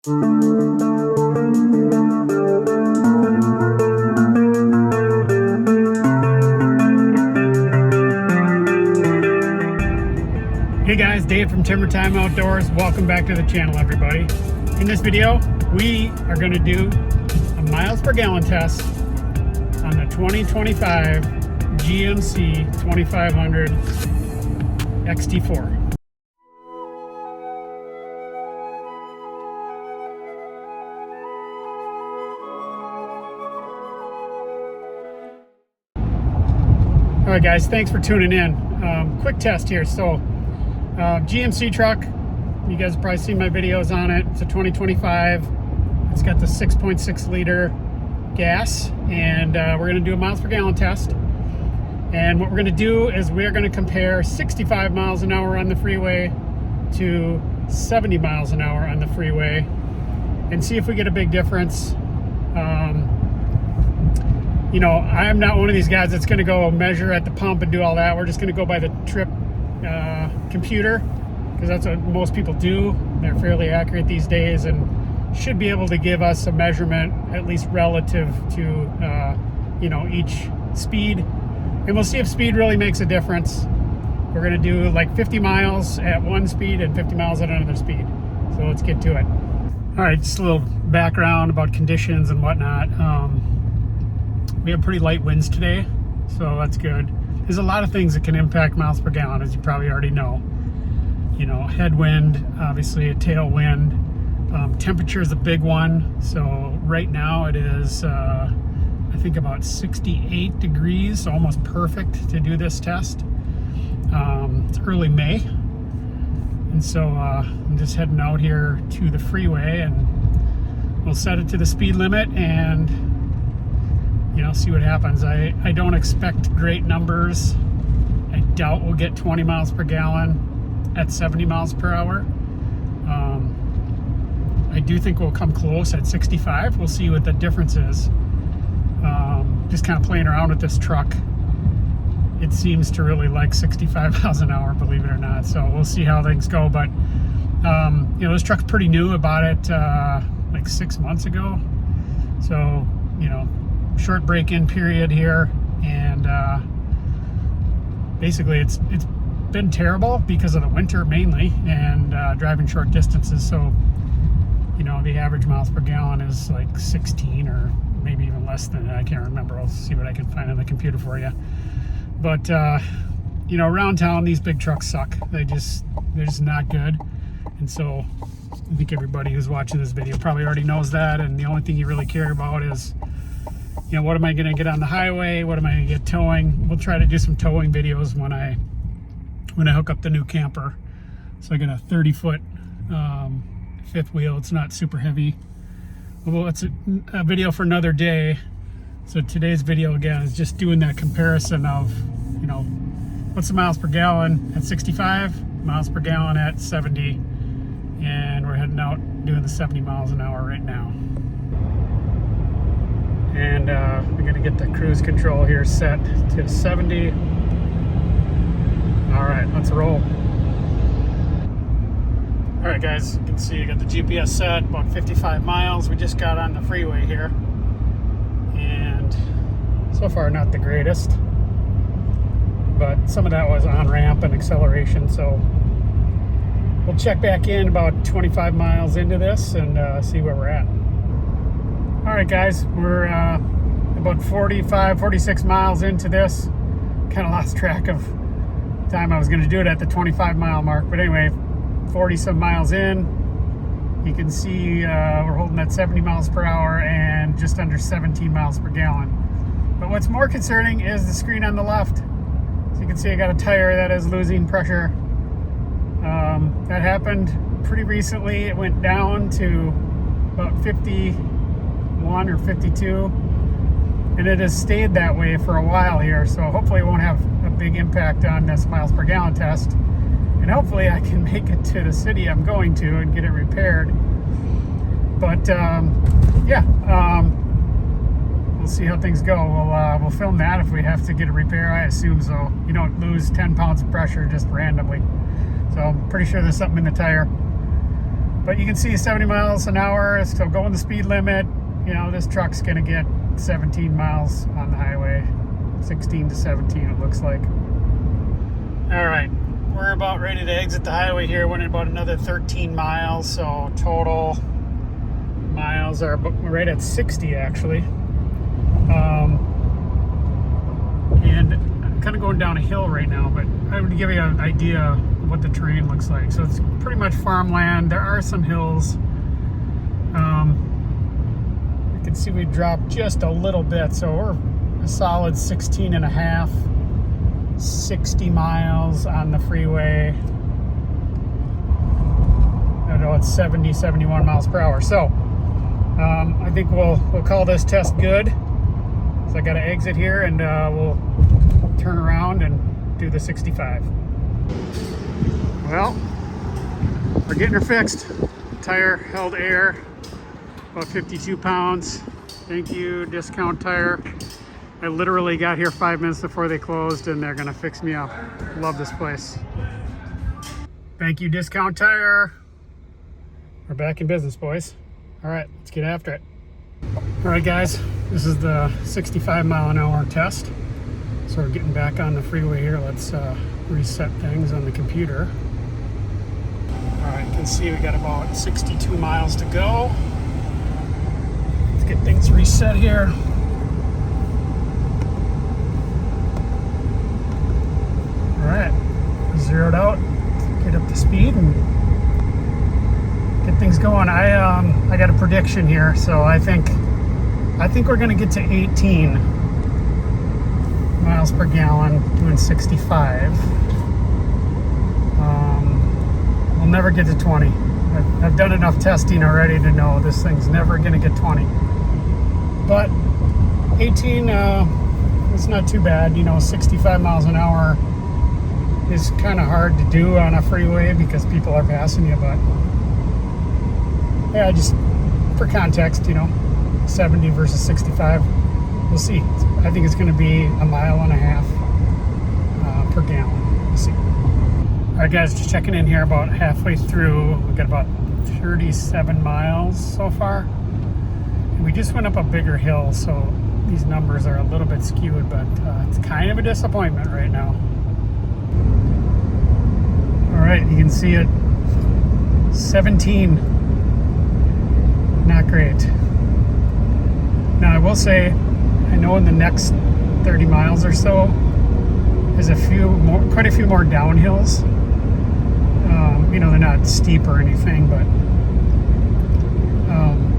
Hey guys, Dave from Timber Time Outdoors. Welcome back to the channel, everybody. In this video, we are going to do a miles per gallon test on the 2025 GMC 2500 XT4. All right, guys, thanks for tuning in. Quick test here. So, GMC truck. You guys have probably seen my videos on it. It's a 2025. It's got the 6.6 liter gas, and we're going to do a miles per gallon test. And what we're going to do is we're going to compare 65 miles an hour on the freeway to 70 miles an hour on the freeway, and see if we get a big difference. You know, I'm not one of these guys that's going to go measure at the pump and do all that. We're just going to go by the trip computer, because that's what most people do. They're fairly accurate these days and should be able to give us a measurement at least relative to you know, each speed. And we'll see if speed really makes a difference. We're going to do like 50 miles at one speed and 50 miles at another speed. So let's get to it. All right, just a little background about conditions and whatnot. We have pretty light winds today, so that's good. There's a lot of things that can impact miles per gallon, as you probably already know. You know, headwind, obviously a tailwind. Temperature is a big one. So right now it is, I think about 68 degrees, so almost perfect to do this test. It's early May, and so I'm just heading out here to the freeway, and we'll set it to the speed limit and, you know, see what happens. I don't expect great numbers. I doubt we'll get 20 miles per gallon at 70 miles per hour. I do think we'll come close at 65. We'll see what the difference is. Just kind of playing around with this truck. It seems to really like 65 miles an hour, believe it or not. So we'll see how things go. But, you know, this truck's pretty new. I bought it like 6 months ago. So, you know, short break-in period here, and basically it's been terrible because of the winter mainly, and driving short distances. So, you know, the average miles per gallon is like 16 or maybe even less than that. I can't remember. I'll see what I can find on the computer for you. But you know, around town these big trucks suck. They're just not good. And so I think everybody who's watching this video probably already knows that, and the only thing you really care about is, you know, what am I going to get on the highway? What am I going to get towing? We'll try to do some towing videos when I hook up the new camper. So I got a 30-foot fifth wheel. It's not super heavy. Well, it's a video for another day. So today's video again is just doing that comparison of, you know, what's the miles per gallon at 65, miles per gallon at 70, and we're heading out doing the 70 miles an hour right now. And we're going to get the cruise control here set to 70. All right, let's roll. All right, guys, you can see I got the GPS set, about 55 miles. We just got on the freeway here, and so far not the greatest, but some of that was on ramp and acceleration. So we'll check back in about 25 miles into this and see where we're at. All right, guys, we're about 46 miles into this. Kind of lost track of time I was going to do it at the 25 mile mark, but anyway, 40 some miles in, you can see we're holding at 70 miles per hour and just under 17 miles per gallon. But what's more concerning is the screen on the left. So you can see I got a tire that is losing pressure. That happened pretty recently. It went down to about 51 or 52, and it has stayed that way for a while here. So hopefully it won't have a big impact on this miles per gallon test. And hopefully I can make it to the city I'm going to and get it repaired. But yeah, we'll see how things go. We'll film that if we have to get a repair. I assume so. You don't lose 10 pounds of pressure just randomly. So I'm pretty sure there's something in the tire. But you can see 70 miles an hour, so going the speed limit. You know, this truck's gonna get 17 miles on the highway, 16 to 17 it looks like. All right, we're about ready to exit the highway here. Went about another 13 miles, so total miles are right at 60 actually. And I'm kind of going down a hill right now, but I would give you an idea of what the terrain looks like. So it's pretty much farmland. There are some hills. You can see we dropped just a little bit, so we're a solid 16 and a half, 60 miles on the freeway. I know it's 70, 71 miles per hour. So I think we'll call this test good. So I got to exit here, and we'll turn around and do the 65. Well, we're getting her fixed. Tire held air, about 52 pounds. Thank you, Discount Tire. I literally got here 5 minutes before they closed, and they're gonna fix me up. Love this place. Thank you, Discount Tire. We're back in business, boys. All right, let's get after it. All right, guys, this is the 65 mile an hour test. So we're getting back on the freeway here. Let's reset things on the computer. All right, you can see we got about 62 miles to go. Let's get things reset here. All right, zeroed out. Get up to speed and get things going. I got a prediction here, so I think we're gonna get to 18 miles per gallon doing 65. We'll never get to 20. I've done enough testing already to know this thing's never gonna get 20. But 18, it's not too bad. You know, 65 miles an hour is kind of hard to do on a freeway because people are passing you, but yeah, just for context, you know, 70 versus 65, we'll see. I think it's going to be a mile and a half per gallon. We'll see. All right, guys, just checking in here about halfway through. We've got about 37 miles so far. And we just went up a bigger hill, so these numbers are a little bit skewed, but it's kind of a disappointment right now. All right, you can see it, 17. Not great. Now I will say, I know in the next 30 miles or so, there's quite a few more downhills. You know, they're not steep or anything, but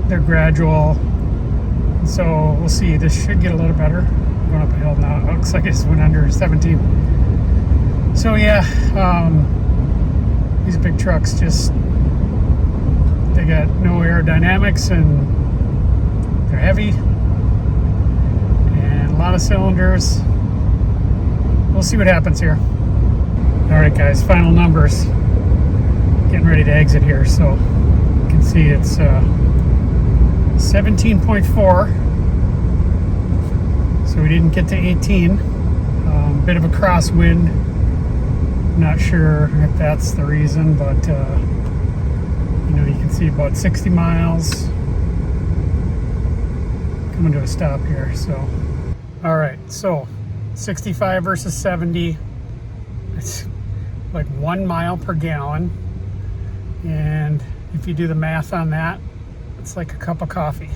they're gradual. So we'll see. This should get a little better. Going up a hill now. It looks like it just went under 17. So yeah, these big trucks they got no aerodynamics, and they're heavy and a lot of cylinders. We'll see what happens here. All right, guys, final numbers. Getting ready to exit here, so you can see it's 17.4. So we didn't get to 18. Bit of a crosswind. Not sure if that's the reason, but you know, you can see about 60 miles coming to a stop here. So, all right, so 65 versus 70, it's like 1 mile per gallon. And if you do the math on that, it's like a cup of coffee.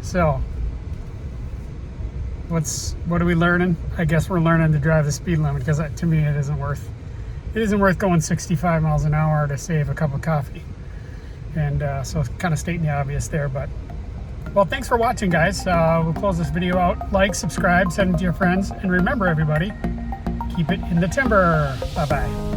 So what are we learning? I guess we're learning to drive the speed limit, because to me it isn't worth going 65 miles an hour to save a cup of coffee. And so kind of stating the obvious there, but well, thanks for watching, guys. We'll close this video out. Like, subscribe, send it to your friends, and remember, everybody, keep it in the timber. Bye-bye.